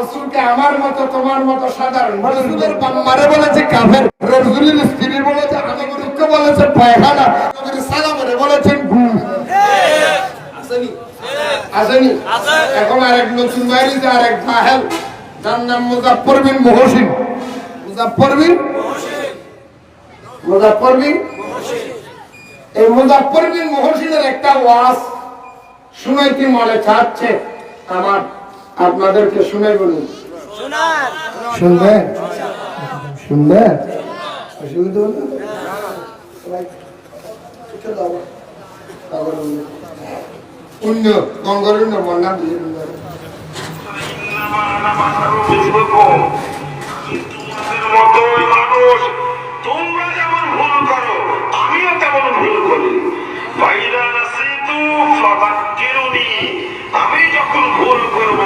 রাসূলকে আমার মতো তোমার মতো সাধারণ রাসূলের বাম্মারে বলেছে কাফের, রাসূলের স্ত্রী বলেছে আদমকে বলেছে পায়খানা, নবীর সালামরে বলেছেন গু। আসেনি আসেনি এখন আরেক নতুন বাইরে আরেক জাহেল, যার নাম মুজাফফর বিন মুহসিন। মুজাফফর বিন এই মুজাফফর বিন মুহসিনের একটা ওয়াজ শুনাইতে মনে চাচ্ছে আমার, আপনাদেরকে শুনাই বলুন। শুনবেন? শুনবেন? অসুবিধা হলো পুণ্য গঙ্গরের নম্বর নাম দিয়ে তোমরা যেমন ভুল করো আমিও তেমন ভুল করি। আমি যখন ভুল করব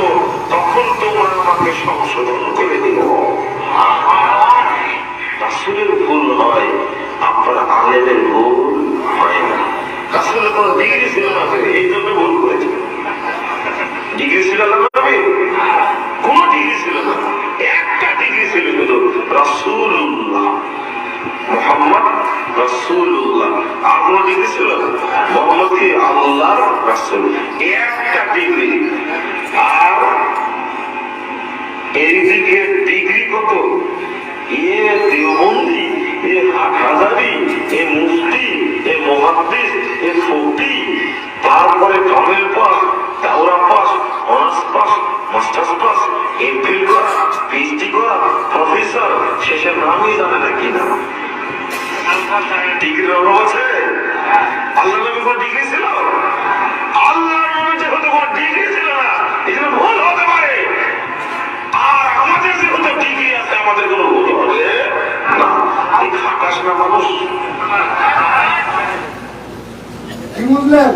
তখন তোমরা আমাকে সংশোধন করে দিও। রাসূলের ভুল হয়, আপনার আলেমের ভুল হয় না। রাসূলের কোনো ডিগ্রি ছিল না, এই জন্য ভুল করেছে। ডিগ্রি ছিল না, কোন ডিগ্রি ছিল না, একটা ডিগ্রি ছিল কিন্তু রাসূলুল্লাহ মুহাম্মদ রাসূলুল্লাহ। আর কোন ডিগ্রি ছিল না, মুহাম্মদ কি আল্লাহর রাসূল, একটা ডিগ্রি। আর এইদিকে ডিগ্রি কত, এ দেওবন্দি, এ হাটহাজারি, এ মুফতি, এ মুহাদ্দিস, এ ফকি, তারপরে কামেল পাস, দাওরা pass, honours pass, masters pass, MPhil করা, পিএইচডি করা, প্রফেসর, শেষের নামই জানে না কি নাম। ডিগ্রির অভাব আছে? আল্লাহ নবীর কোন ডিগ্রি ছিল? আল্লাহ নবীর যেহেতু কোন ডিগ্রি ছিল না, এই জন্য ভুল হতে পারে। আর আমাদের যেহেতু ডিগ্রি আছে, আমাদের কোনো ভুল হবে না। এই খাটাস না মানুষ। কি বুঝলেন?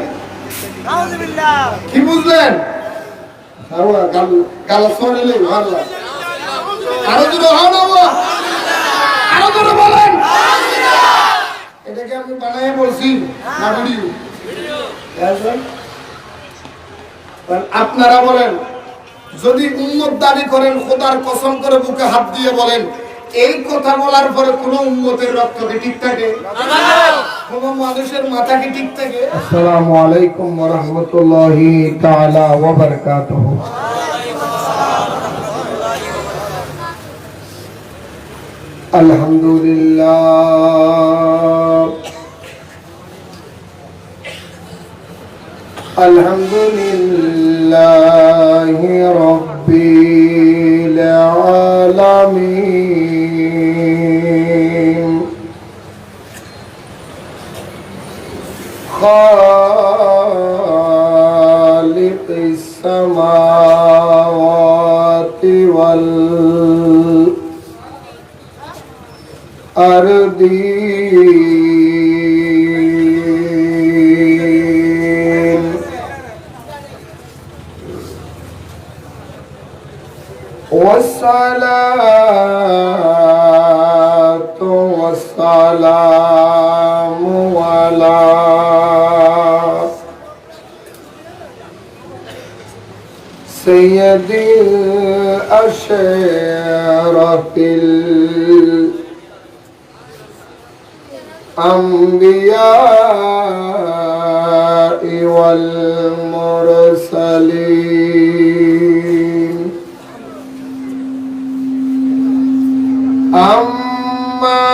কি বুঝলেন? গালা শোনেলে ভালো। আরো দূরে হন, আরো দূরে বলেন। এটাকে আমি বানাই বলছি না ভিডিও? আপনারা বলেন, যদি উম্মত দাবি করেন খোদার কসম করে বুকে হাত দিয়ে বলেন, এই কথা বলার পরে কোন উম্মতের রক্ত কি ঠিক থাকে? কোন মানুষের মাথা কি ঠিক থাকে? আসসালামু আলাইকুম ওয়া রাহমাতুল্লাহি তাআলা ওয়া বারাকাতুহু। আলহামদুলিল্লাহ আলহামদুলিল্লাহি রাব্বিল আলামিন খালিকিস সামাওয়াতি ওয়াল আরদিন ওয়াসসালাতু ওয়াসসালামু আলা সাইয়্যিদিল আশরাফিল الأنبياء والمرسلين أما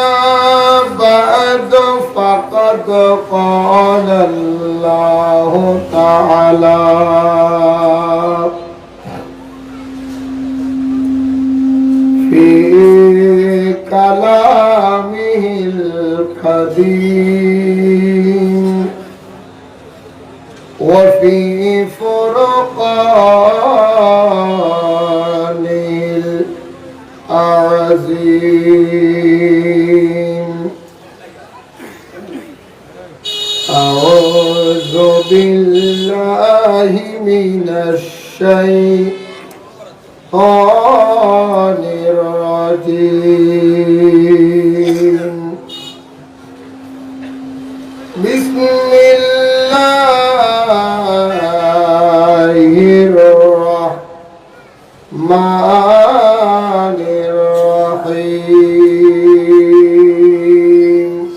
بعد فقد قال الله تعالى في كلامه القديم وفي فرقانه العظيم أعوذ بالله من الشيطان الرجيم بسم الله الرحمن الرحيم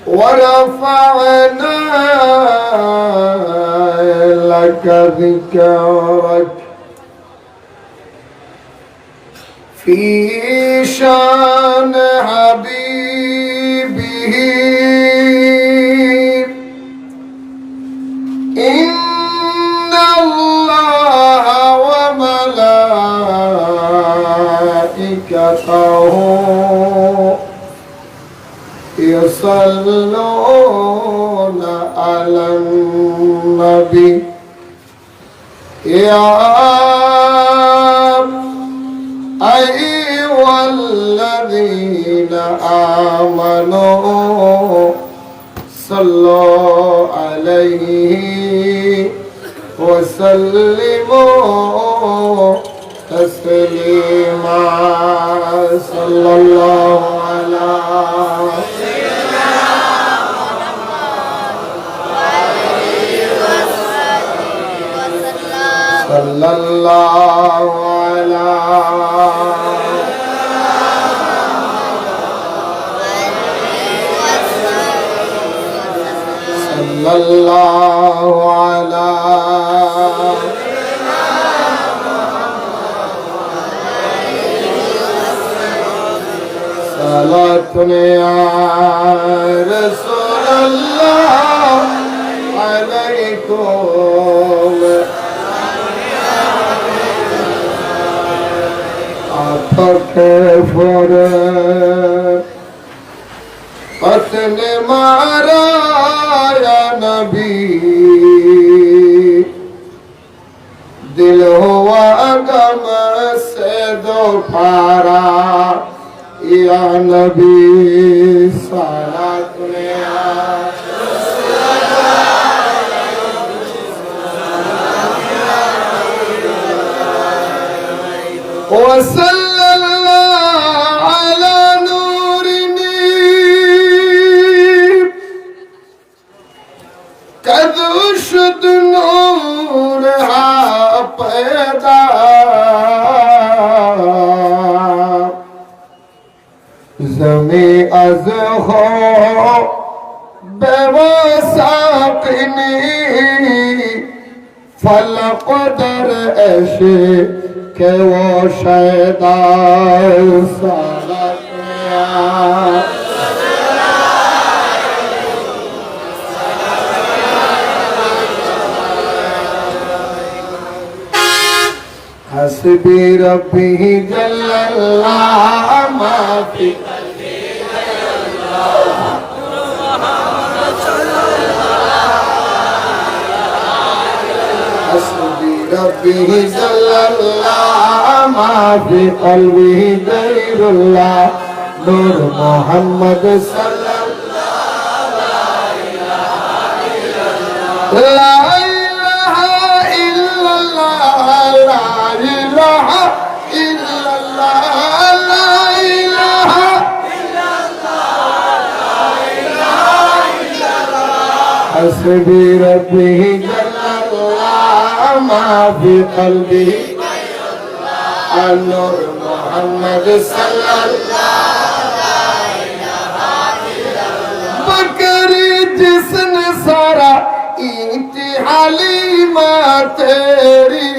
ورفعنا لك ذكرك في شان حبيبه إن الله وملائكته يصلون على النبي يا أيها الذين آمنوا صلوا عليه وسلموا تسليما صلى الله على صلى الله على صلى الله على صلاة يا رسول الله عليكم أتكفر قتل مارا يا نبी दिल हुआ गम से दो पारा या नबी सारा दुनिया वसल्लल्लाहु अला नूरिनी कदुशद नूर हा पैदा ज़मी अज़ हो बेवसाक़नी फलक दर ऐशे के वो शैदा सारा हस्बी रब्बी जल्लल्लाह मा फी हस्बी रब्बी जल्लल्लाह मा फी क़ल्बी गैरुल्लाह नूर मोहम्मद सल्लल्लाहु अलैहि हस्बी रब्बी जल्लल्लाह मा फी क़ल्बी नूर मोहम्मद सल्लल्लाहु बकरी जिसने सारा इंतहाली माँ तेरी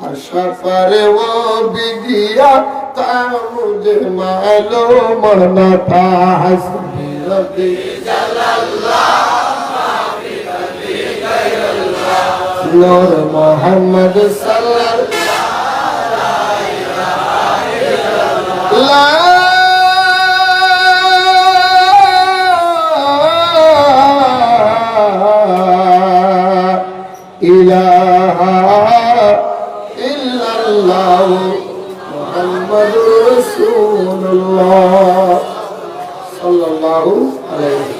आशा पर वो भी दिया था मुझे मालूम न था हस्बी रब्बी नूर मोहम्मद सल्लल्लाहु ला इलाहा इल्लल्लाह मुहम्मदुर रसूलुल्लाह सल्लल्लाहु अलैहि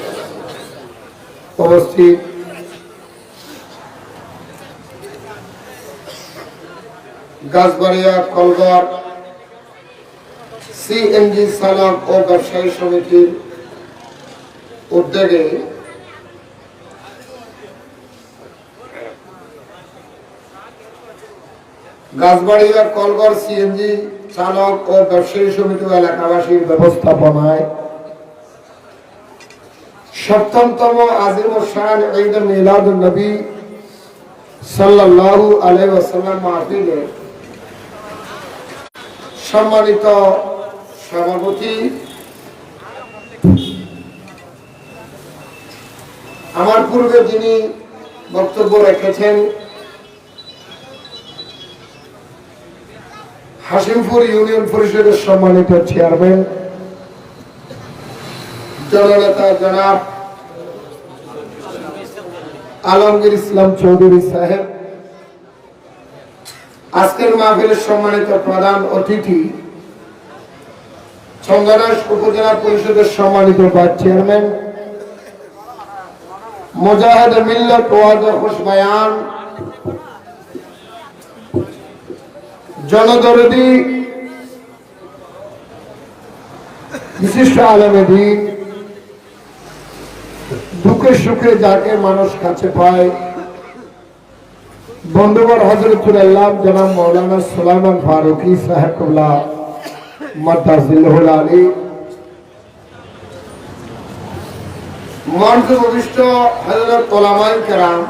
उपस्थित গাছবাড়িয়া কলগড় সিএনজি চালক ও ব্যবসায়ী সমিতির উদ্যোগে গাছবাড়িয়া কলগর সিএনজি চালক ও ব্যবসায়ী সমিতি এলাকাবাসীর ব্যবস্থাপনায় ৭৭তম আজিম শান ঈদ মিলাদুন নবী সাল্লাল্লাহু আলাইহি ওয়াসাল্লাম মাহফিলে সম্মানিত সভাপতি আমার পূর্বে যিনি বক্তব্য রেখেছেন হাশিমপুর ইউনিয়ন পরিষদের সম্মানিত চেয়ারম্যান জননেতা জনাব আলমগীর ইসলাম চৌধুরী সাহেব, আজকের মাহফিলের সম্মানিত প্রধান অতিথি চন্দনাইশ উপজেলা পরিষদের সম্মানিত ভাইস চেয়ারম্যান মুজাহিদ মিল্লাত ওয়াজ খুশ বয়ান জনদরদি বিশিষ্ট আলেমে দ্বীন, দুঃখে সুখে যাকে মানুষ কাছে পায়, বন্ধুবর হযরতুল আল্লাহ জনাব মাওলানা সুলাইমান ফারুকী সাহেব কুবলা মাদ্দাজিল্লাহুল আলী, মঞ্চ উপবিষ্ট হযরত উলামায়ে কেরাম,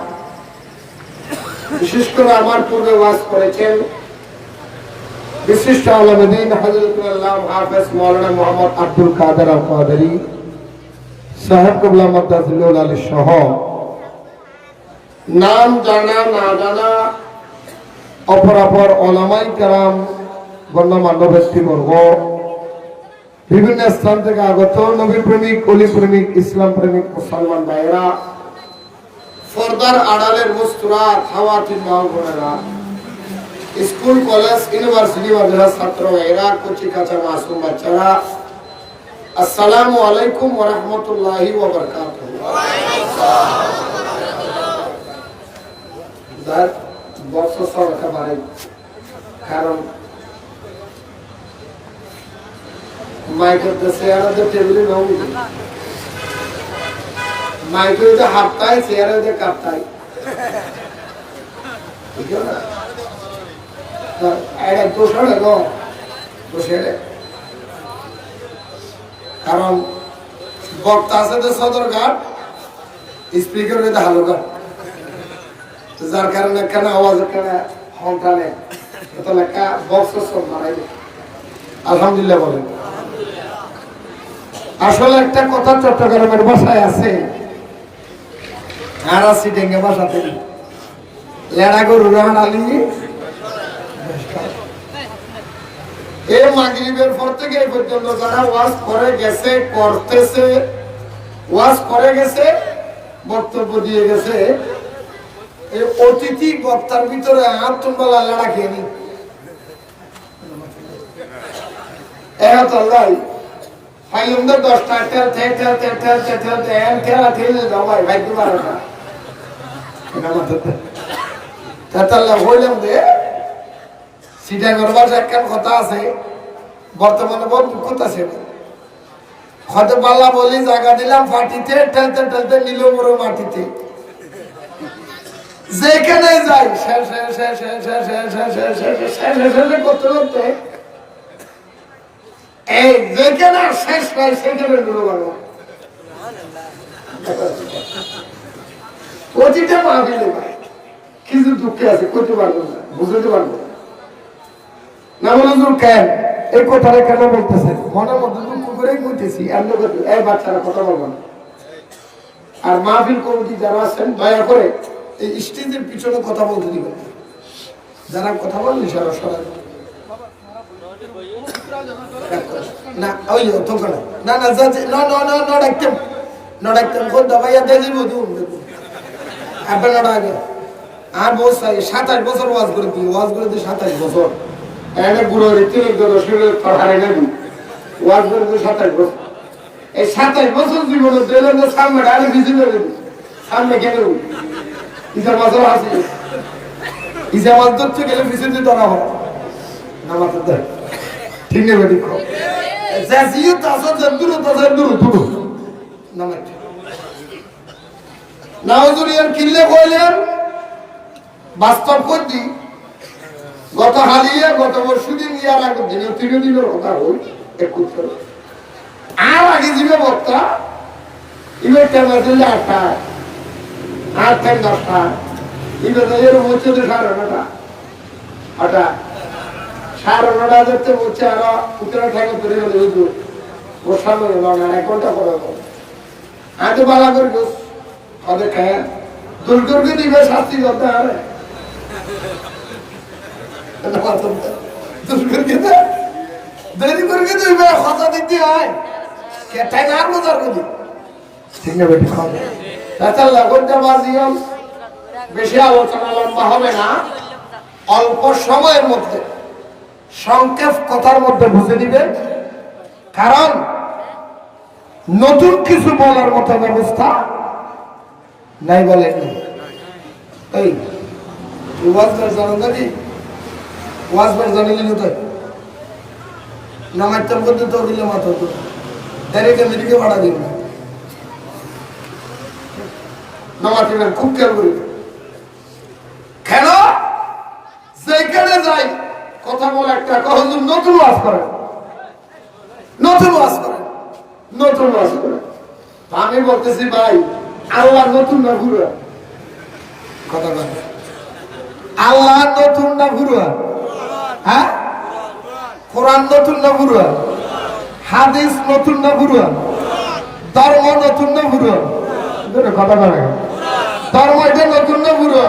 বিশেষ করে আমার পূর্বে ওয়াজ করেছেন বিশিষ্ট আলেমে দ্বীন হযরতুল আল্লাহ হাফেজ মাওলানা মুহাম্মদ আব্দুল কাদের আল কাদেরী সাহেব কুবলা মাদ্দাজিল্লাহুল আলী সহ নাম জানা না জানা অপরাপর উলামায়ে কেরাম, গণ্যমান্য ব্যক্তিবর্গ, বিভিন্ন স্থান থেকে আগত নবী প্রেমিক, অলি প্রেমিক, ইসলাম প্রেমিক মুসলমান ভাইয়েরা, পর্দার আড়ালের মুস্তুরাত খাওয়াতিন মা বোনেরা, স্কুল কলেজ ইউনিভার্সিটি মাদ্রাসা ছাত্র ভাইয়েরা, কচি কাঁচা মাসুম বাচ্চারা, আসসালামু আলাইকুম ওয়া রাহমাতুল্লাহি ওয়া বারাকাতুহু। কারণ মাইকের চেয়ারে টেবিলে মাইকের হাফতায় চেয়ারে কাপতায় কারণ বক্তা আছে তো সদরঘাট, স্পিকার হালুঘাট, যার কারণে কেন আওয়াজ কেন হন্টানে লেখা বক্স সব মারাই। আলহামদুলিল্লাহ বলেন। আসলে একটা কথা চট্টগ্রামের ভাষায় আছে, আর সিটেঙ্গে ভাষাতে লেড়া গরু রহান আলী এই মাগরিবের পর থেকে এই পর্যন্ত যারা ওয়াজ করে গেছে, করতেছে, ওয়াজ করে গেছে, বক্তব্য দিয়ে গেছে, এই অতিথি বক্তার ভিতরে হাত তুলবালা লেড়া খেয়ে নি ফাইলুমদের 10টা তেল তেল তেল তেল তেল তেল তেল তেল তেল তেল দাওয়াই ভাই কি পারে না এটা মাথাতে তাতাল্লা হইলাম দে সিটা করবার একটা কথা আছে, বর্তমানে বহুত দুঃখত আছে, হয়তো পাল্লা বলি জায়গা দিলাম ফাটিতে ঠেলতে ঠেলতে নিল বড় মাটিতে, যেখানে যাই করতে করতে এই যেখানে শেষ হয় সেখানে নিল বড় প্রতিটা মাহফিলে ভাই কিছু দুঃখে আছে, করতে পারবো না, বুঝতে পারবো না বলুন কেন এই কথাটা কেন বলতেছেন, মনের মধ্যে দুঃখ করেই বলতেছি, এই বাচ্চারা কথা বলবো না। আর মাহফিল কমিটি যারা আছেন দয়া করে এই স্টেজের পিছনে কথা বলতে দিবেন, যারা কথা বললি সারা সরাই না ওই তোকে না না ডাকতাম না ডাকতাম কোন দাবাইয়া দিয়ে দিব আপনার নটা আগে আর বস 27 বছর ওয়াজ করে দিই, ওয়াজ করে দিই 27 বছর, এনে বুড়ো রীতি হারে গেলি ওয়াজ করে দিই 27 বছর, এই 27 বছর জীবনে দিলেন সামনে আরে ভিজিল সামনে গেলে ইসা মাঝে আসি ইসা মাছ ধরতে গেলে ভিজিতে ধরা হয় না মাত্র দেয় ঠিক নেই বেটি জিও তাসা দূর নামাই নাওজুরিয়ার কিল্লে কইলেন বাস্তব করছি গত হালিয়ে গত বর্ষদিন ইয়ার আগে দিনে 3 দিনের কথা হই 21 আর আগে দিবে বক্তা ইবে কেমন দিলে 8টা 8 থেকে 10টা ইবে এর হচ্ছে 9:30 আটা 9:30 যেতে হচ্ছে আর উত্তরা ঠাকে ধরে গেল হুজুর বসানো হলো না 1 ঘন্টা পরে আজ বালা করে দোস ওদের খায় দুর্গকে দিবে শাস্তি করতে হবে দুর্গকে দেরি করে দিবে কথা দিতে হয় কেটাই না মজার করি ঠিক না বেটি খাবে তাতে লগনটা বাজিও বেশি আলোচনা লম্বা হবে না অল্প সময়ের মধ্যে সংক্ষেপ কথার মধ্যে বুঝে দিবে কারণ নতুন কিছু বলার মতো ব্যবস্থা নাই বলেন এই ওয়াজবার জানেন নাকি ওয়াজবার জানিলেন তো নামাজটার মধ্যে তো দিলে মাথা তো ডাইরেক্ট আমেরিকা ভাড়া দিন না নামাজ খুব খেয়াল করি কেন যেখানে যাই কথা বলে একটা হুজুর নতুন ওয়াজ করেন নতুন ওয়াজ করেন নতুন ওয়াজ করেন আমি বলতেছি ভাই আল্লাহ নতুন না ঘুরা কথা বলেন আল্লাহ নতুন না ঘুরা হ্যাঁ কোরআন নতুন না ঘুরা হাদিস নতুন না ঘুরা ধর্ম নতুন না ঘুরা কথা বলেন ধর্ম এটা নতুন না ঘুরা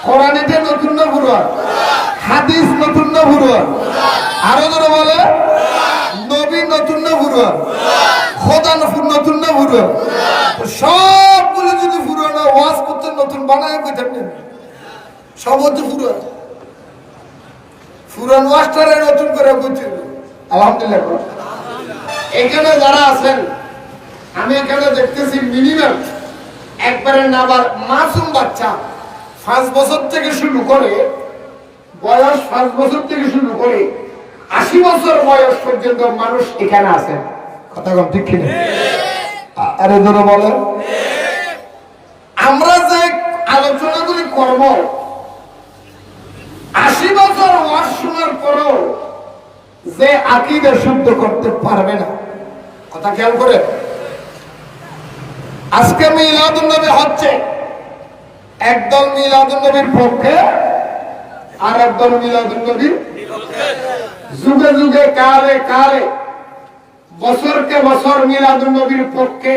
কোরআন এটা নতুন না ঘুরা হাদিস নতুন না ঘুরা আরো ধরে বলে নবী নতুন না ঘুরা খোদা নতুন না ঘুরা সবগুলো যদি ঘুরা না ওয়াজ করতে নতুন বানায় কইতেন সব হচ্ছে ঘুরা ফুরান ওয়াজটারে নতুন করে কইতেন আলহামদুলিল্লাহ এখানে যারা আছেন আমি এখানে দেখতেছি মিনিমাম একবারে নাবার মাসুম বাচ্চা 5 বছর থেকে শুরু করে বয়স 5 বছর থেকে শুরু করে 80 বছর বয়স পর্যন্ত মানুষ এখানে আছে কথা কম ঠিক কিনা আরে ধরে বলেন আমরা যে আলোচনাগুলি করব 80 বছর ওয়াজ শোনার পরও যে আকীদা শুদ্ধ করতে পারবে না কথা খেয়াল করে আজকে মিলাদুন নবী হচ্ছে একদল মিলাদুন নবীর পক্ষে আর একদল মিলাদুন নবীর বিপক্ষে যুগে যুগে কালে কালে বছরকে বছর মিলাদুন নবীর পক্ষে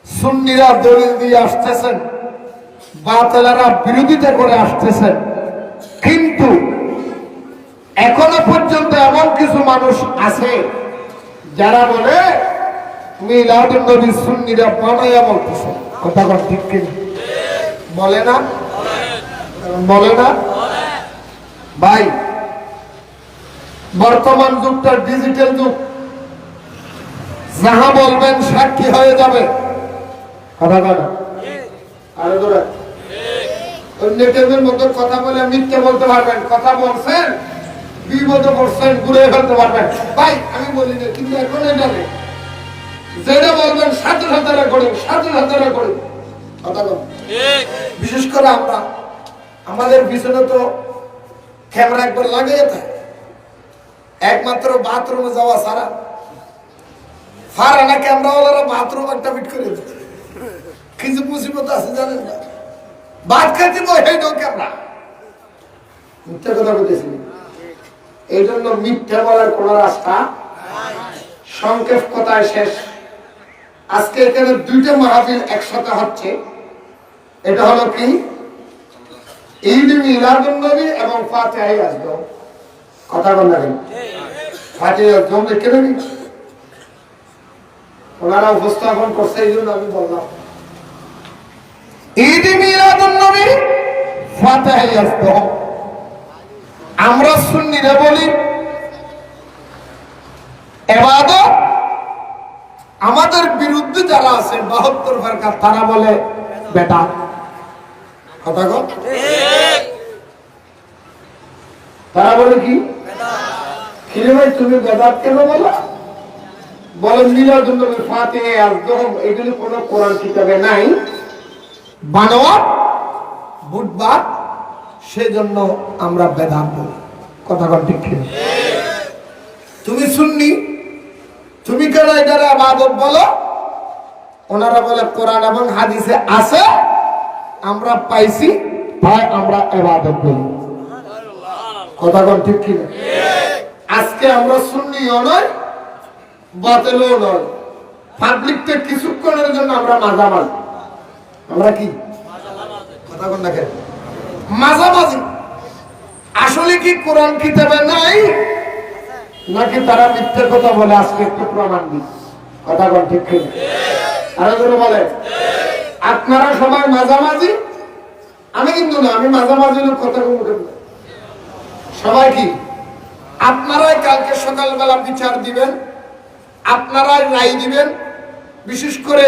সুন্নিরা দলিল দিয়ে আসতেছেন বাতিলেরা বিরোধিতা করে আসতেছেন কিন্তু এখনো পর্যন্ত এমন কিছু মানুষ আছে যারা বলে মিলাদুন নবী সুন্নিরা বানায়া বলতেছে কথা কথা ঠিক কিনা বলে না বলে না ভাই বর্তমান যুগটা ডিজিটাল যুগ যাহা বলবেন সাক্ষী হয়ে যাবে কথা কথা আরে ধরে নেটের মধ্যে কথা বলে মিথ্যে বলতে পারবেন কথা বলছেন বিপদে পড়ছেন ঘুরে ফেলতে পারবেন ভাই আমি বলি না কিন্তু এখন এটা নেই যেটা বলবেন সাথে সাথে রেকর্ডিং সাথে সাথে রেকর্ডিং কথা বল বিশেষ করে আমরা আমাদের পিছনে তো ক্যামেরা একবার লাগিয়ে থাকে একমাত্র বাথরুমে যাওয়া সারা ফারানা ক্যামেরাওয়ালারা বাথরুম একটা ফিট করে দিতে কিছু মুসিবত আছে জানেন না ভাত খাইতে সেইটাও ক্যামেরা মিথ্যা কথা বলতেছি এই জন্য মিথ্যা বলার কোন রাস্তা সংক্ষেপ কথায় শেষ আজকে এখানে 2টা মাহফিল একসাথে হচ্ছে এটা হলো কি ঈদ মিলাদুন নবী এবং ফাতিহা ইয়াজদম কথা বলেন ফাতিহা ইয়াজদম দেখে নেবি ওনারা উপস্থাপন করছে এই জন্য আমি বললাম ঈদ মিলাদুন নবী ফাতিহা ইয়াজদম আমরা সুন্নিরা বলি ইবাদত আমাদের বিরুদ্ধে যারা আছে 72 ফরকা তারা বলে বেদাত কথা কও ঠিক তারা বলে কি বেদাত ভাই তুমি বেদাত কেন বলো বলেন মিলাদুন নবী ফাতিহা ইয়াজদম এগুলি কোনো কোরআন কিতাবে নাই বানোয়াট বুটবাদ সেজন্য আমরা বেদাত বলি। কথা কন ঠিক কিনা? তুমি সুন্নি, তুমি কেন এটারে ইবাদত বলো? ওনারা বলে কোরআন এবং হাদিসে আছে, আমরা পাইছি, ভাই আমরা ইবাদত বলি। কথা কন ঠিক কিনা? আজকে আমরা সুন্নিও নয়, বাতিলও নয়, পাবলিককে কিছুক্ষণের জন্য আমরা মাঝামাঝি। আমরা কি কথা কন না কেন? মাঝামাঝি। আসলে কি কোরআন কিতাবে নাই, নাকি তারা মিথ্যে কথা বলে? আজকে একটু প্রমাণ দিই। কথা কন ঠিক কিনা? আরো জোরে বলে। আপনারা সবাই মাঝামাঝি, আমি কিন্তু না, আমি মাঝামাঝি লোক। কথা বলবো সবাই কি? আপনারাই কালকে সকালবেলা বিচার দিবেন, আপনারাই রায় দিবেন। বিশেষ করে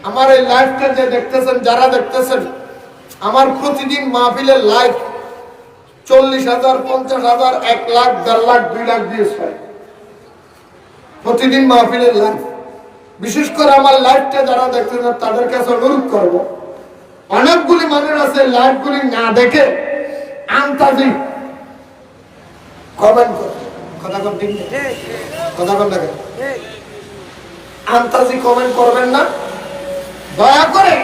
আমার এই লাইভটা যে দেখতেছেন, যারা দেখতেছেন, আমার প্রতিদিন মাহফিলের লাইভ 40,000, 50,000, 1 লাখ, 1.5 লাখ, 2 লাখ ভিউজ হয় প্রতিদিন মাহফিলের লাইভ। বিশেষ করে আমার লাইভটা যারা দেখতেছেন তাদের কাছে অনুরোধ করবো, অনেকগুলি মানুষ আছে লাইভগুলি না দেখে আন্তাজি কমেন্ট করে। কথা কন ঠিক না? কথা কন না? আন্তাজি কমেন্ট করবেন না। দয়া করে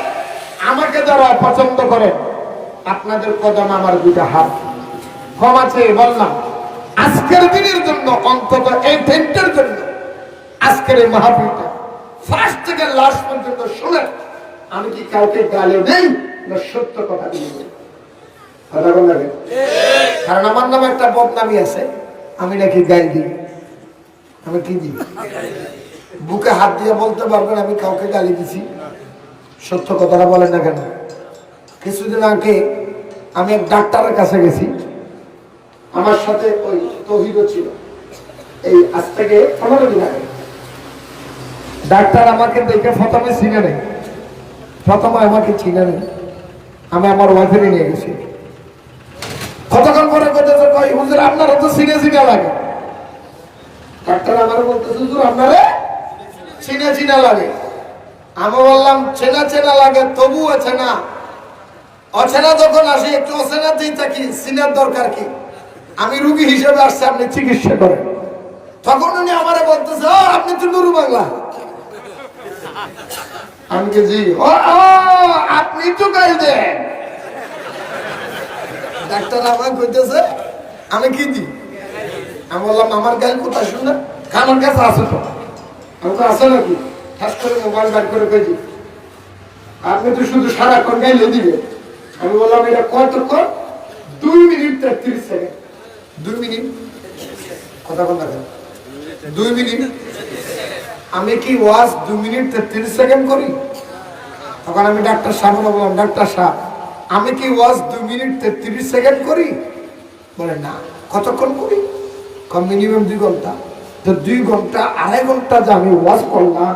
আমাকে যারা অপছন্দ করেন, আপনাদের কদম আমার 2টা হাত, ক্ষমা চেয়ে বললাম, আজকের দিনের জন্য, অন্তত এই দিনটার জন্য, আজকের এই মাহফিলটা ফার্স্ট থেকে লাস্ট পর্যন্ত শুনে আমি কি কাউকে গালি দেই না সত্য কথা বলি? কথা বল লাগে। কারণ আমার নামে একটা বদনামি আছে, আমি নাকি গালি দিই। আমি কি দিই? বুকে হাত দিয়ে বলতে পারবেন আমি কাউকে গালি দিছি? সত্য কথাটা বলেন না কেন? কিছুদিন আগে আমি এক ডাক্তারের কাছে গেছি, আমার সাথে ওই তৌহিদও ছিল, এই আজ থেকে 15 দিন আগে। ডাক্তার আমাকে দেখে প্রথমে চিনে নেই, আমাকে চিনে নেই। আমি আমার ওয়াইফেরই নিয়ে গেছি। কতক্ষণ পরে বলতেছে, কই হুজুর আপনারা তো চিনে লাগে। ডাক্তার আমার বলতেছে, হুজুর আপনারে চিনে লাগে। আমি বললাম চেনা লাগে, তবু অচেনা। অচেনা যখন আসি একটু অচেনাতেই থাকি, চিনার দরকার কি? আমি রুগী হিসেবে আসছি, আপনি চিকিৎসা করেন। তখন উনি আমারে বলতেছে, ও আপনি তো নুরু বাংলা। আমি কে জি, ও আপনি তো গাইল দেন। ডাক্তার আমাকে কইতেছে আমি কি দি? আমি বললাম আমার গাইল কোথায় শুনে? আমার কাছে আছে তো। আমি তো আছে নাকি? খাস করে মোবাইল ব্যাট করে কইছি, আপনি তো শুধু সারাক্ষণ গাইলে দিবে। আমি বললাম এটা কতক্ষণ? 2 মিনিট 33 সেকেন্ড। 2 মিনিট কথা বল না, 2 মিনিট। আমি কি ওয়াজ 2 মিনিট 33 সেকেন্ড করি? তখন আমি ডাক্তার সাহেব বললাম, ডাক্তার সাহেব আমি কি ওয়াজ 2 মিনিট 33 সেকেন্ড করি? বলে না। কতক্ষণ করি? কম মিনিমাম 2 ঘন্টা। তো 2 ঘন্টা 2.5 ঘন্টা যে আমি ওয়াজ করলাম,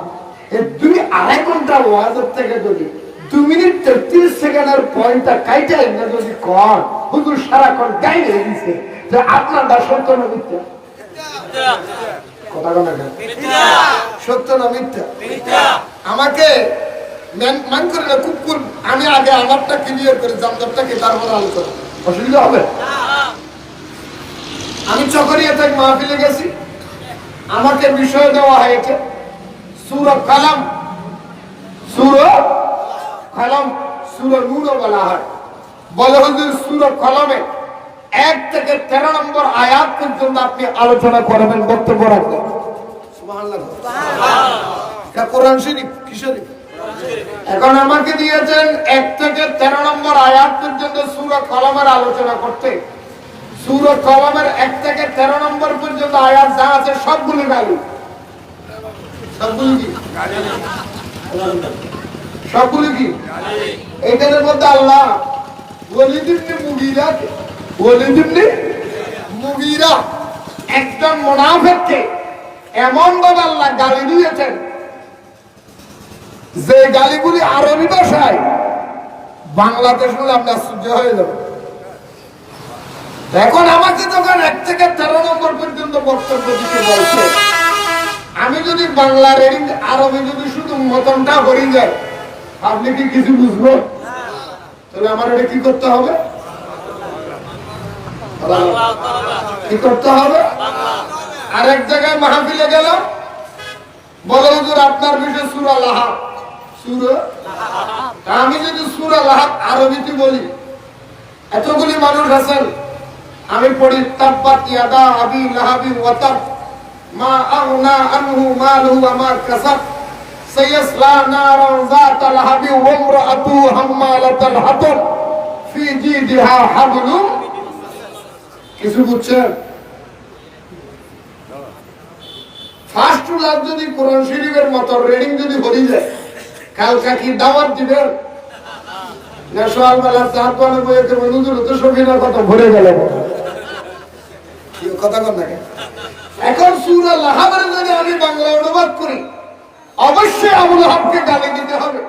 এই 2.5 ঘন্টা ওয়াজের থেকে যদি 2 মিনিট 33 সেকেন্ডের পয়েন্টটা কাইটা না যদি কর, হুজুর সারাক্ষণ গাইলে দিছে যে আপনারটা সত্য না মিথ্যা? কথা বলা না, সত্য না মিথ্যা? আমাকে মান করে না কুকুর। আমি আগে আমারটা ক্লিয়ার করে জামদারটাকে তারপর আলোচনা, অসুবিধা হবে? আমি চকরিয়া থেকে মাহফিলে গেছি, আমাকে বিষয় দেওয়া হয়েছে সূরা কালাম, সূরা নূর বলা হয়। বলে হুজুর সূরা কলমে 1 থেকে 13 নম্বর আয়াত পর্যন্ত আপনি আলোচনা করবেন, বক্তব্য রাখবেন। সুবহানাল্লাহ, এটা কোরআন শরীফ। কি শরীফ? এখন আমাকে দিয়েছেন 1 থেকে 13 নম্বর আয়াত পর্যন্ত সূরা কলমের আলোচনা করতে। সূরা কলমের 1 থেকে 13 নম্বর পর্যন্ত আয়াত যা আছে সবগুলো গালি। সবগুলো কি গালি? সবগুলো কি? এটার মধ্যে আল্লাহ ওয়ালিদ ইবনে মুগীরা একজন মুনাফিককে এমন ভাবে আল্লাহ গালি দিয়েছেন যে গালিগুলি আরবি ভাষায় বাংলাতে শুনলে আপনার সহ্য হয়ে যাবে। এখন আমাকে যখন 1 থেকে 13 নম্বর পর্যন্ত বক্তব্য দিতে বলছে, আমি যদি বাংলা রিডিং আরবি যদি শুধু মতনটা করি যায়, আপনি কি কিছু বুঝবো? তাহলে আমার এটা কি করতে হবে? কি করতে হবে? আরেক জায়গায় মাহফিলে গেলাম, বলে হুজুর আপনার বিষয় সূরা লাহাব। সূরা আমি যদি সূরা লাহাব আরবিতে বলি, এতগুলি মানুষ আছেন, আমি পড়ি তাব্বাত ইয়াদা আবি লাহাবি ওয়া তাব মা আগনা আনহু মালুহু ওয়া মা কাসাব সায়াসলা নারান যাতা লাহাবি ওয়া ইমরাআতুহু হাম্মালাতাল হাতাব ফি জিদিহা হাবলুম। কিছু বুঝছেন? ফার্স্ট লাভ যদি কোরআন শরীফের মতো রিডিং যদি হয়ে যায়, কালকা কি দাওয়াত দিবেন না? সকালবেলা চার পানে বইয়ে দেবেন, হুজুর তো সবিনা কত ভরে গেল কথা কন না। এখন সূরা লাহাবের যদি আমি বাংলা অনুবাদ করি, অবশ্যই আবু লাহাবকে গালি দিতে হবে।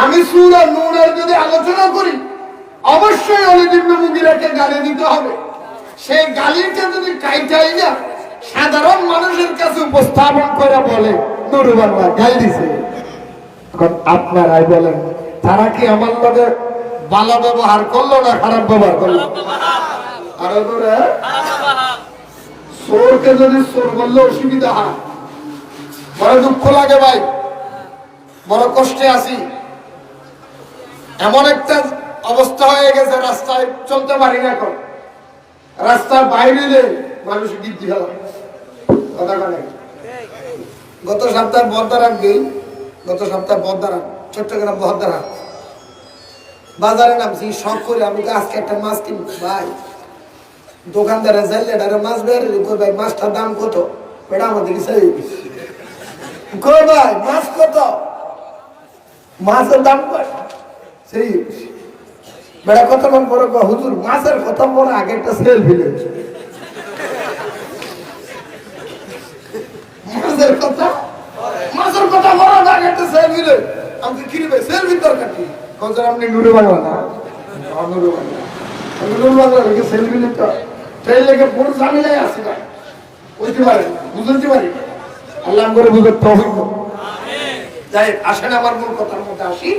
আমি সূরা নূরের যদি আলোচনা করি, অবশ্যই ওলীদ ইবনে মুগীরাকে গালি দিতে হবে। সেই গালিটা যদি কাইটাই না সাধারণ মানুষের কাছে উপস্থাপন করে বলে নুরু বাংলা গালি দিছে, এখন আপনারাই বলেন তারা কি আমার লগে ভালো ব্যবহার করলো না খারাপ ব্যবহার করলো? আর চোরকে যদি চোর বললে অসুবিধা হয়, বড় দুঃখ লাগে ভাই, বড় কষ্টে আছি। এমন একটা অবস্থা হয়ে গেছে, রাস্তায় চলতে পারি না। এখন রাস্তার বাইরে মানুষ গিদ্দি ফেলা কথা বলে। গত সপ্তাহে বহদ্দারাম গেই, গত সপ্তাহে বহদ্দারাম চট্টগ্রাম বহদ্দারাম বাজারে নামছি, শখ করে আমি আজকে একটা মাছ কিনবো। ভাই দোকানদারে যাইলে এটা মাছ বের কই ভাই মাছটার দাম কত? এটা আমাদের কই ভাই মাছ কত? মাছের দাম কত? সেই বেড়া কত মন বড় হুজুর মাছের কথা বড় আগে একটা সেলফি লেছে। মাছের কথা বড় আগে একটা সেলফি লে। আমি কি ভাই সেলফি দরকার কি? কজন আপনি নুরু বাংলা না? নুরু বাংলা, নুরু বাংলা লেগে সেলফি নিতে সেই লেগে পুরো ঝামেলায় আসি ভাই। বুঝতে পারেন না, বুঝতে পারি না। আল্লাহ করে বুঝতে তৌফিক দাও। যাই আসেন আমার মূল কথার মধ্যে আসি।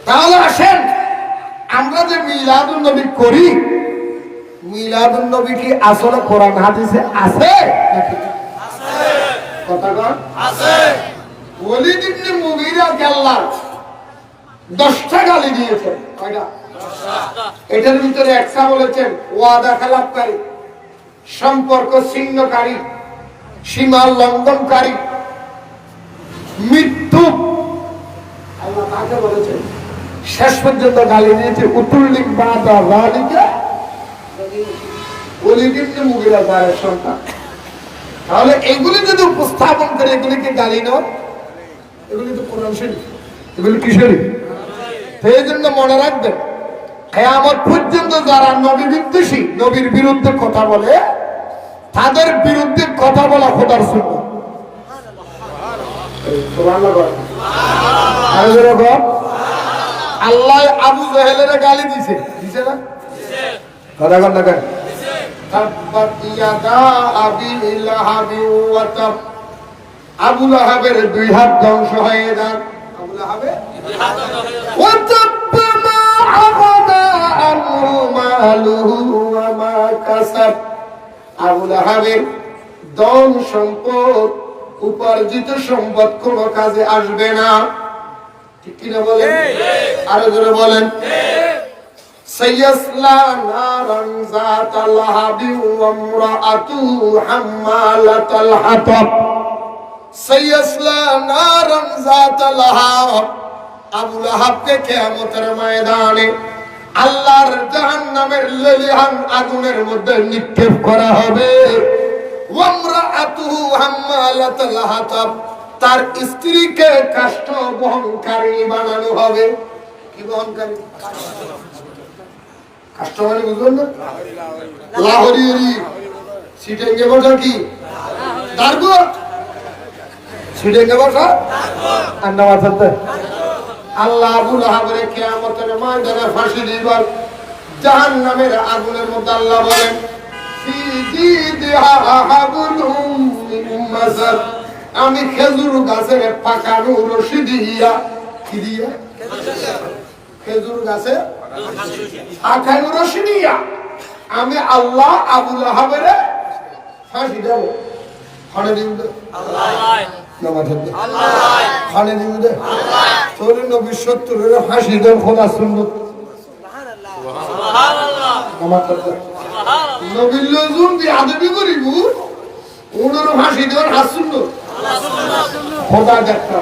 তাহলে আসেন আমরা যে মিলাদুন নবী করি, মিলাদুন নবী কি আসলে কোরআন হাদিসে আছে নাকি? আছে। কথা কন আছে। ওলীদ ইবনে মুগীরাকে আল্লাহ 10টা গালি দিয়েছেন। কয়টা? 10টা। এটার ভিতরে একটা বলেছেন ওয়াদা খেলাপকারী, সম্পর্ক ছিন্নকারী, সীমা লঙ্ঘনকারী, মৃত্যু। আল্লাহ কাকে বলেছেন? শেষ পর্যন্ত গালি দিয়েছে উতুল্লিক বাদা যালিকা ওলীদ ইবনে মুগীরা তার সন্তান। তাহলে এগুলি যদি উপস্থাপন করে এগুলিকে গালি নয়, এগুলি তো কোরআন শরীফ, এগুলি কি শরীফ? সেই জন্য মনে রাখবেন, কিয়ামত পর্যন্ত যারা নবী বিদ্বেষী, নবীর বিরুদ্ধে কথা বলে, তাদের বিরুদ্ধে কথা বলা খোদার সুন্নাহ। সুবহানাল্লাহ। সুবহানাল্লাহ। আল্লাহ আবু জাহেলের গালি দিছে, দিছে না? দিছে। কথা কন না কেন? দিছে। তাব্বাত ইয়াদা আবি লাহাবি ওয়া তাব। আবু লাহাবের দুই হাত ধ্বংস হয়ে যাক। আবু লাহাবের দুই হাত ধ্বংস হয়ে যাক। ওয়া তাব্বা মা আগনা আনহু মালুহু ওয়া মা কাসাব। আবু লাহাবের ধন সম্পদ, উপার্জিত সম্পদ কোনো কাজে আসবে না। ঠিক কিনা বলেন? আরো জোরে বলেন। সাইয়াসলা নারান যাতা লাহাবি ওয়া ইমরাআতুহু হাম্মালাতাল হাতাব। সাইয়াসলা নারান যাতা লাহাব। আবু লাহাবকে কিয়ামতের ময়দানে আল্লাহর জাহান্নামের লেলিহান আগুনের মধ্যে নিক্ষেপ করা হবে। ওয়া ইমরাআতুহু হাম্মালাতাল হাতাব। তার স্ত্রীকে কাষ্ঠ বহনকারী বানানো হবে। কি বহনকারী? কাষ্ঠ মানে বুঝলেন না? লাহোরি সিটেঙ্গে বসা কি দাঁড়বো? সিটেঙ্গে বসা আন্না মাথাতে আল্লাহ আবু লাহাবের কিয়ামতের ময়দানে ফাঁসি দিবার জাহান্নামের আগুনের মধ্যে আল্লাহ বলেন ফি জিদিহা হাবলুম মিন মাসাদ। আমি খেজুর গাছের পাকানো রশি দিয়া, কি দিয়া? খেজুর গাছে পাকানো রশি দিয়া আমি আল্লাহ আবুল আহাবের ফাঁসি দেব ফানে দিব ফানে দিব তোর নবী 70 ফাঁসি দেব খোদা সুন্নত নবীর লোকজন আদবি করিব ওনার ফাঁসি দেওয়ার হাত সুন্নত খোদা দেখা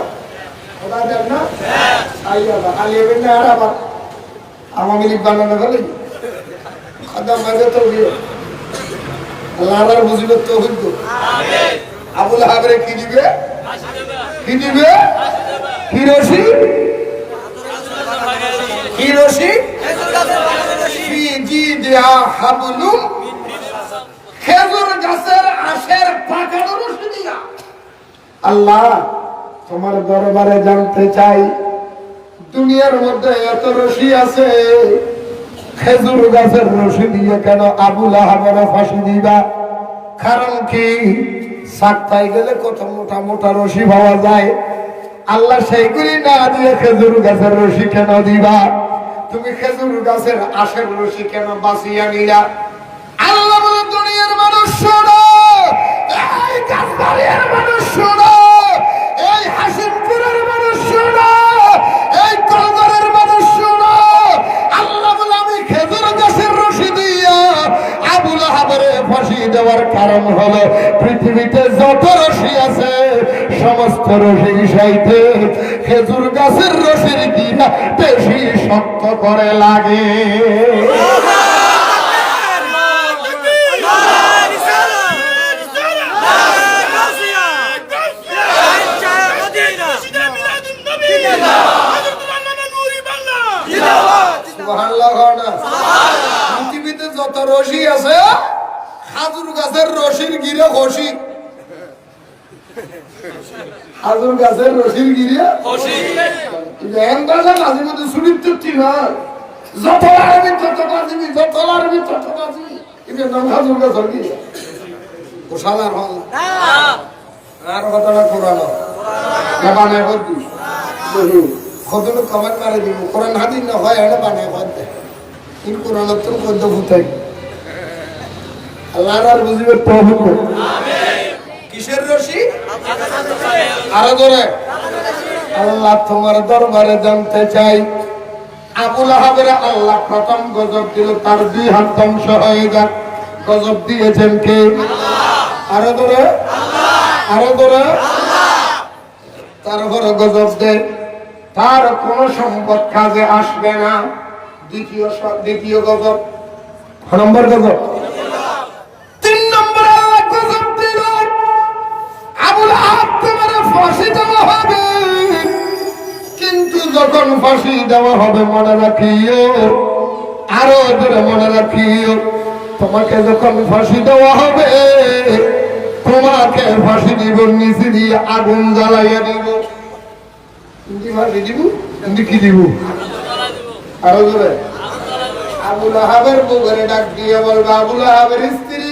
খোদা দেখ না আলিয়াবেন না আর আবার আওয়ামী লীগ বানানো গেলে খাদা মাঝে তো আল্লাহর বুঝিবে তো হইতো আবুল আহাবের কি দিবে কি দিবে কি রশি কি রশি ফি জিদিহা হাবলুম খেজুর গাছের আশের পাকানো রশি দিয়া আল্লাহ তোমার দরবারে জানতে চাই দুনিয়ার মধ্যে এত রশি আছে খেজুর গাছের রশি দিয়ে কেন আবুল আহাবের ফাঁসি দিবা কারণ কি সাক্তায় গেলে কত মোটা মোটা রশি পাওয়া যায় আল্লাহ সেইগুলি না দিয়ে খেজুর গাছের রশি কেন দিবা তুমি খেজুর গাছের আশের রশি কেন বাঁচিয়া নিলা আল্লাহ বলে দুনিয়ার মানুষ শোনো এই গাছবাড়িয়ার মানুষ শোনো এই হাসিমপুরের মানুষ শোনো এই কলগরের মানুষ শোনো আল্লাহ বলে আমি খেজুর গাছের রশি দিয়া আবুল আহাবের ফাঁসি দেওয়ার কারণ হলো পৃথিবীতে যত রশি আছে সমস্ত রশির সাইতে খেজুর গাছের রশির কিনা বেশি শক্ত করে লাগে পৃথিবীতে যত রশি আছে খাজুর গাছের রশির গিরে খসি খাজুর গাছের রশির গিরে কাজের মধ্যে সুনিপ্তি না যত আরবি তত কাজিবি যত আরবি তত কাজিবি এটা নাম খাজুর গাছের গিরে ওসালার হল আর কথাটা কোরআন বানায় বলবি কতগুলো কমেন্ট মারে দিব কোরআন হাদিস না হয় এটা বানায় বলতে কিন্তু কোরআন তো কত ভূতাই আল্লাহর আর বুঝিবে তৌফিক কিসের রশি আরো ধরে আল্লাহ তোমার দরবারে জানতে চাই আবুল আহাবের আল্লাহ প্রথম গজব দিল তার 2 হাত ধ্বংস হয়ে যাক গজব দিয়েছেন কে আরো ধরে আরো ধরে তারপরে গজব দেয় তার কোন সম্পদ কাজে আসবে না দ্বিতীয় গজব নম্বর গজব 3 নম্বর আল্লাহ গজব দিল আবুল আহাব তোমার ফাঁসি দেওয়া হবে কিন্তু যখন ফাঁসি দেওয়া হবে মনে রাখিও আরো ধরে মনে রাখিও তোমাকে যখন ফাঁসি দেওয়া হবে তোমাকে ফাঁসি দিব নিচে দিয়ে আগুন জ্বালাইয়া দিব ফাঁসি দিব কি দিব আরো ধরে আবুল আহাবের বউরে ডাক দিয়ে বলবে আবুল আহাবের স্ত্রী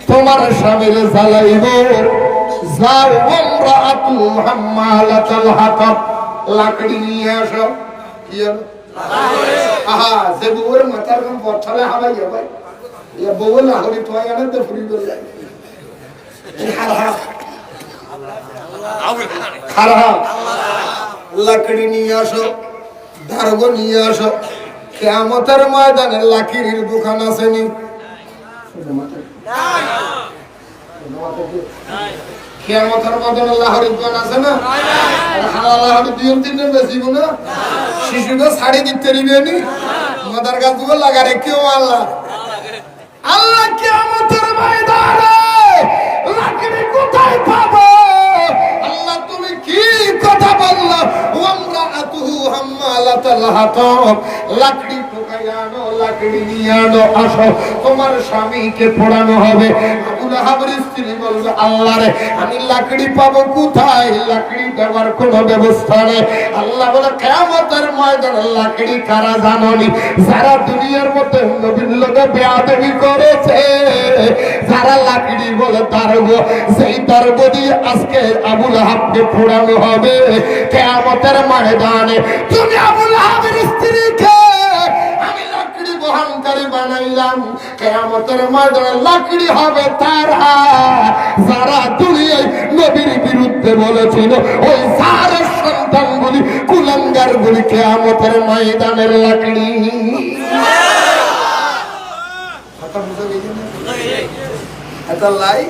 তোমার স্বামীর জ্বালাইব যাও ইমরাআতু হাম্মালাতুল হাতাব লাকড়ি নিয়ে আসো কি হলো আহা যে বউর মাথার কোন পথলে হাবাইয়া ভাই এ বউ লাহরি তোয়া আনে তো ফুরি করে যায় খারা লাকড়ি নিয়ে আসো ধারগো নিয়ে আসো কিয়ামতের ময়দানে লাকড়ির দোকান আছে নি কিয়ামতের ময়দানে লাহরির দোকান আছে না হালাল লাহরি 2-3 বেশিব না শিশুকে শাড়ি দিতে দিবে নি মাদার গাছ দুটো লাগা রেখেও আল্লাহ আল্লাহ কিয়ামতের ময়দানে লাকড়ি কোথায় পাবো আল্লাহ তুমি কি কথা বললা ওয়ামরাআতুহু হাম্মালাতুল হাতাব লাকড়ি ঠোকাইয়া আনো লাকড়ি নিয়ে আনো আসো তোমার স্বামীকে পোড়ানো হবে আবুল আহাবের স্ত্রী বলবে আল্লাহ রে আমি লাকড়ি পাবো কোথায় লাকড়ি দেওয়ার কোনো ব্যবস্থা নেই আল্লাহ বলে কিয়ামতের ময়দানে লাকড়ি কারা জানোনি যারা দুনিয়ার মধ্যে নবীর লগে বেয়াদবি করেছে যারা লাকড়ি বলে তারগো সেই তারগো দিয়ে আজকে আবুল আহাবকে পোড়ানো হবে কিয়ামতের ময়দানে তুমি আবুল আহাবের স্ত্রীকে কিয়ামতের ময়দানে লাকড়ি হবে তারা যারা দুনিয়ায় নবীর বিরুদ্ধে বলেছিল ওই সারের সন্তানগুলি কুলাঙ্গারগুলি কিয়ামতের ময়দানের লাকড়ি। কথা বুঝা গেছে না? এটা লাই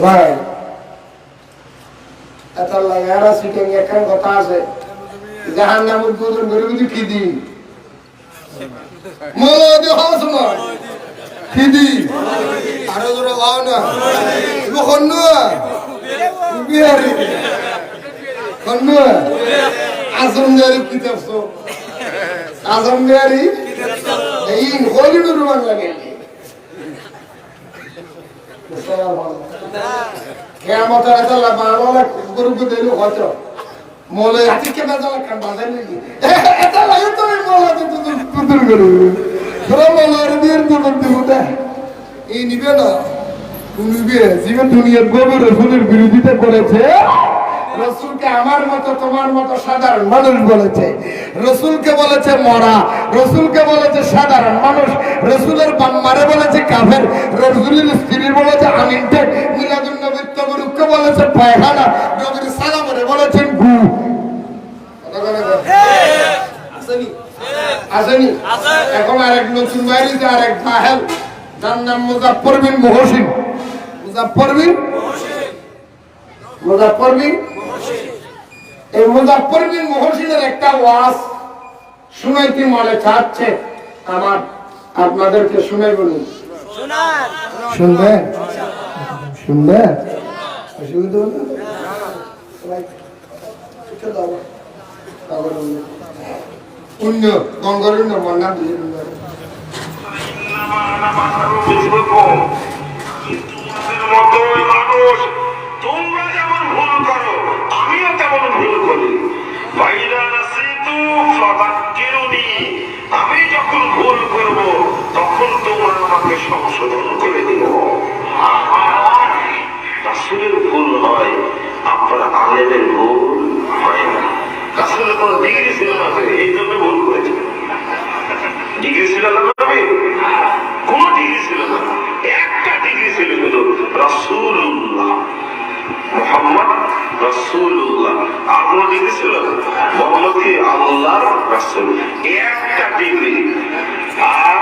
ভাই, এটা লাগারা সিটিং একখান কথা আছে জাহান্নামের দুজন গরিবি কি দি মলদি হাউস না কি দি আরো জোরে লাও না খন্নু বিহারি খন্নু আজমদারি কিতাবছো আজমদারি এই হলিউড বাংলা লাগে কিয়ামতের আল্লাহ বাংলা গরিব দিলো কত মোলে আজকে কেন জানা কান বাজার নাকি এটা লাগে তো মোলা তো তুতুর করে তোরা মোলার দিয়ে তুতুর দিবটা এই নিবে না নিবে জীবন দুনিয়ার গোবর রসুলের বিরোধিতা করেছে রসুলকে আমার মতো তোমার মতো সাধারণ মানুষ বলেছে রসুলকে বলেছে মরা রসুলকে বলেছে সাধারণ মানুষ রসুলের বাম্মারে বলেছে কাফের রসুলের স্ত্রী বলেছে আমিনটেক মিলাদুন নবীর তবরুককে বলেছে পায়খানা নবীর সালামরে বলেছেন গু আসেনি এখন আরেক নতুন বাইরে আরেক বাহেল যার নাম মুজাফফর বিন মুহসিন মুজাফফর বিন এই মুজাফফর বিন মুহসিনের একটা ওয়াজ শুনাইতে মনে চাচ্ছে আমার আপনাদেরকে শুনাই বলুন শুনবে শুনবে অসুবিধা হলো পুণ্য গঙ্গরের নম্বর নাম দিয়ে তোমরা যেমন ভুল করো আমিও তেমন ভুল করি। আমি যখন ভুল করব তখন তোমরা আমাকে সংশোধন করে দিও। রাসূলের ভুল হয়, আপনার আলেমের ভুল হয় না। রাসূলের কোনো ডিগ্রি ছিল না, এই জন্য ভুল করেছে। ডিগ্রি ছিল না, কোন ডিগ্রি ছিল না, একটা ডিগ্রি ছিল কিন্তু রাসূলুল্লাহ মুহাম্মদ রাসূলুল্লাহ। আর কোন ডিগ্রি ছিল না, মুহাম্মদ কি আল্লাহর রাসূল, একটা ডিগ্রি। আর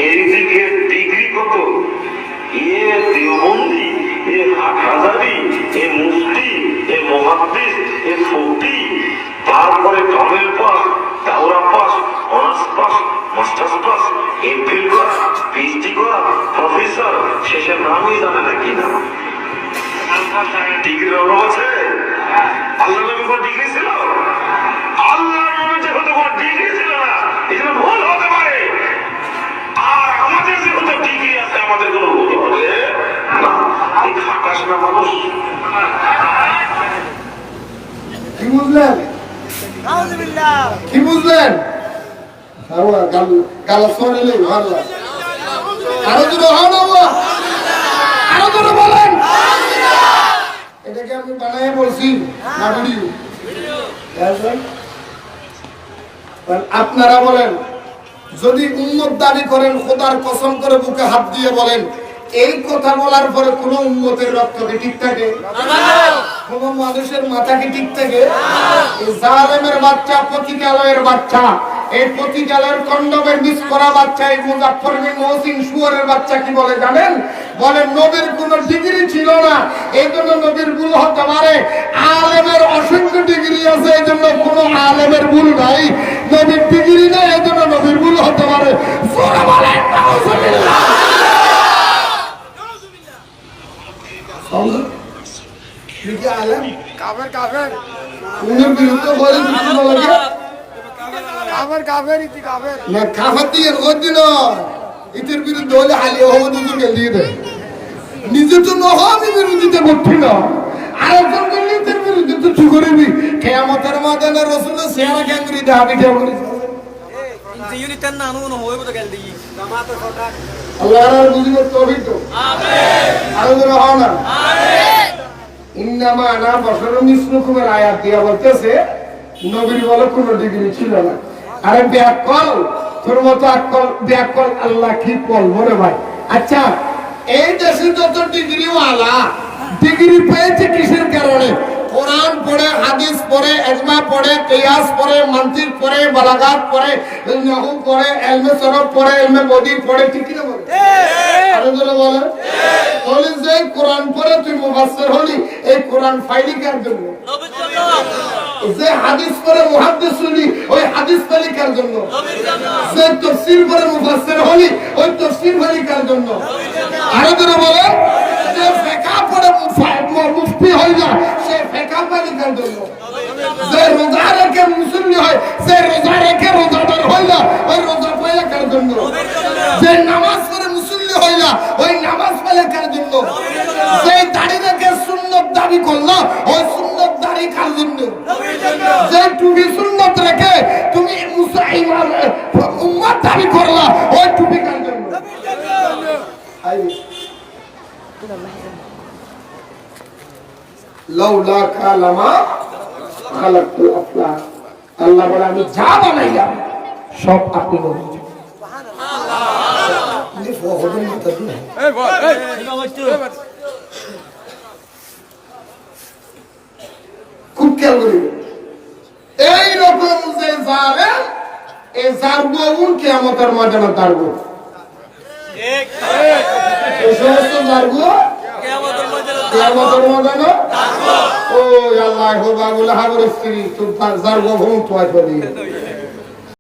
এইদিকে ডিগ্রি কত, এ দেওবন্দি, এ হাটহাজারি, এ মুফতি, এ মুহাদ্দিস, এ ফকি, তারপরে কামেল পাস, দাওরা pass, honours pass, masters pass, MPhil করা, পিএইচডি করা, প্রফেসর, শেষের নামই জানে না কি না। ডিগ্রির অভাব আছে? আল্লাহ নবী কোন ডিগ্রি ছিল? আল্লাহ নবী যেহেতু কোন ডিগ্রি ছিল না, এই জন্য ভুল হতে পারে। আর আমাদের যেহেতু ডিগ্রি আছে, আমাদের কোনো ভুল হবে না। এই খাটাস না মানুষ। কি বুঝলেন? কি বুঝলেন? গালা শোনেলে ভালো। আরো জোরে হন, আরো জোরে বলেন। এটাকে আমি বানায় বলছি না ভিডিও? আপনারা বলেন, যদি উম্মত দাবি করেন খোদার কসম করে বুকে হাত দিয়ে বলেন এই কথা বলার পরে কোন উম্মতের রক্ত কি ঠিক থাকে? কোন মানুষের মাথা কি ঠিক থাকে? এই জালেমের বাচ্চা, পতিতালয়ের বাচ্চা, এই পতিতালয়ের কন্ডমের মিস করা বাচ্চা, এই মুজাফফর বিন মুহসিন শুয়োরের বাচ্চা কি বলে জানেন? বলে নবীর কোন ডিগ্রি ছিল না, এই জন্য নবীর ভুল হতে পারে। আলেমের অসংখ্য ডিগ্রি আছে, এই জন্য কোন আলেমের ভুল নাই। নবীর ডিগ্রি নেই, এই জন্য নবীর ভুল হতে পারে। জোরে বলেন নাউজুবিল্লাহ। উনার বিরুদ্ধে বলেন না, কাফের দিয়ে ওদিন ইতির বিরুদ্ধে হলে হালিয়ে হবো দুজন দিয়ে দেয়। নিজে তো নহবি বিরোধিতা করছি না, আরেকজন করলে ইতির বিরুদ্ধে তো চু করবি। কিয়ামতের ময়দানে রাসূলের চেহারা কেন করে দাবি দেওয়া করি আল্লাহর বুঝিবার তৌফিক দাও। আমিন। আরো জোরে হও না। আমিন। ইন্নামা আনা বাশারুম মিসলুকুমের আয়াত দিয়া বলতেছে নবীর বলে কোনো ডিগ্রি ছিল না। আরে ব্যাকল তোর মতো আকল ব্যাকল আল্লাহ কি বলবো রে ভাই। আচ্ছা এই দেশে যত ডিগ্রিওয়ালা ডিগ্রি পেয়েছে কিসের কারণে? কোরআন পড়ে, হাদিস পড়ে, ইজমা পড়ে, কিয়াস পড়ে, মানতিক পড়ে, বালাগাত পড়ে, নাহু পড়ে, ইলমে সরফ পড়ে, ইলমে বদী পড়ে, ঠিক কি না বলে? আরে জোরে বলে। তাহলে যে কোরআন পড়ে তুই মুফাসসির হলি, এই কোরআন ফাইলি কার জন্য? নবীর জন্য। যে হাদিস পড়ে মুহাদ্দিস হলি, ওই হাদিস ফাইলি কার জন্য? নবীর জন্য। যে তাফসীর পড়ে মুফাসসির হলি, ওই তাফসীর ফাইলি কার জন্য? নবীর জন্য। আরে জোরে বলে। যে ফিকহ পড়ে মুফতি হয় না, সে ফিকহ ফাইলি কার জন্য? যে রোজা রেখে মুসল্লি হয়, সে রোজা রেখে রোজাদার হয় না, ওই রোজা ফাইলি কার জন্য? নবীর জন্য। যে নামাজ পড়ে মুসল্লি হয় না, ওই নামাজ ফাইলি কার জন্য? যে দাড়ি রেখে সুন্নাত দাবি করলো, ওই সুন্নাত দাড়ি কার জন্য? নবীর জন্য। যে টুপি সুন্নাত রেখে তুমি মুসলমান উম্মত দাবি করলা, ওই টুপি কার জন্য? নবীর জন্য। লাউলা কালামা খালাকতুল আফলাক, আল্লাহ বলে আমি যা বানাইলাম সব আপনি বলেন। খুব খেয়াল করিবেন, এইরকম যে জালেম, এই জারগুন কিয়ামতের ময়দানে দাঁড়াবো। এই সমস্ত জারগু কিয়ামতের ময়দানে দাঁড়াবো। ও আল্লাহ, আবু লাহাবের স্ত্রী তোর জারগু ভূম তোয়াই বলি।